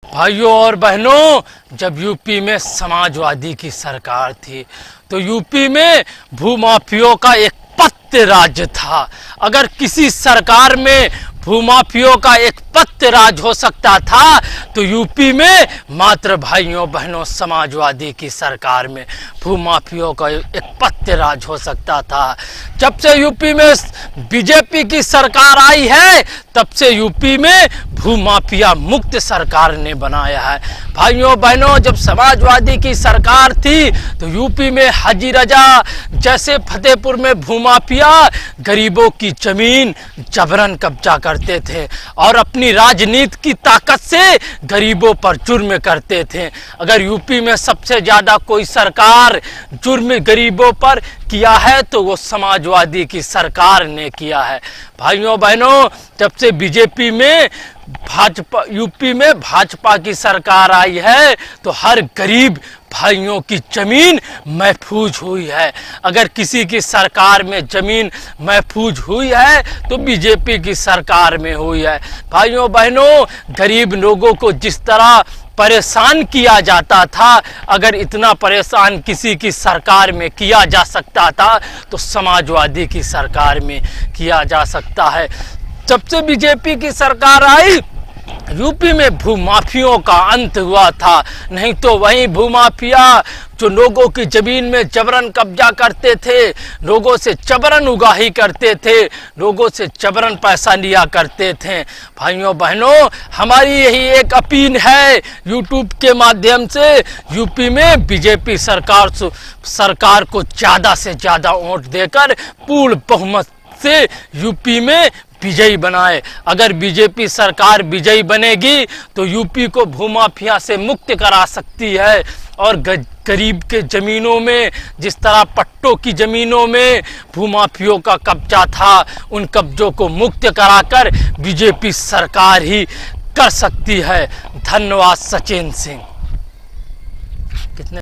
भाइयों और बहनों, जब यूपी में समाजवादी की सरकार थी तो यूपी में भूमाफियों का एक पत्ते राज्य था। अगर किसी सरकार में भूमाफियों का एक पत्ते राज हो सकता था तो यूपी में मात्र भाइयों बहनों समाजवादी की सरकार में भूमाफियों का एक पत्ते राज हो सकता था। जब से यूपी में बीजेपी की सरकार आई है तब से यूपी में भूमाफिया मुक्त सरकार ने बनाया है। भाइयों बहनों, जब समाजवादी की सरकार थी तो यूपी में हाजी रजा जैसे फतेहपुर में भूमाफिया गरीबों की जमीन जबरन कब्जा करते थे और अपनी राजनीति की ताकत से गरीबों पर जुर्म करते थे। अगर यूपी में सबसे ज्यादा कोई सरकार जुर्म गरीबों पर किया है तो वो समाजवादी की सरकार ने किया है। भाइयों बहनों, जब से बीजेपी में भाजपा यूपी में भाजपा की सरकार आई है तो हर गरीब भाइयों की जमीन महफूज हुई है। अगर किसी की सरकार में जमीन महफूज हुई है तो बीजेपी की सरकार में हुई है। भाइयों बहनों, गरीब लोगों को जिस तरह परेशान किया जाता था, अगर इतना परेशान किसी की सरकार में किया जा सकता था तो समाजवादी की सरकार में किया जा सकता है। जब से बीजेपी की सरकार आई यूपी में भूमाफियों का अंत हुआ था। नहीं तो वही भूमाफिया जो लोगों की जमीन में जबरन कब्जा करते थे, लोगों से जबरन उगाही करते थे, लोगों से जबरन पैसा लिया करते थे। भाइयों बहनों, हमारी यही एक अपील है यूट्यूब के माध्यम से, यूपी में बीजेपी सरकार को ज़्यादा से ज़्यादा वोट देकर पूर्ण बहुमत से यूपी में विजयी बनाए। अगर बीजेपी सरकार विजयी बनेगी तो यूपी को भूमाफिया से मुक्त करा सकती है और गरीब के ज़मीनों में जिस तरह पट्टों की ज़मीनों में भूमाफियों का कब्जा था, उन कब्जों को मुक्त कराकर बीजेपी सरकार ही कर सकती है। धन्यवाद। सचिन सिंह।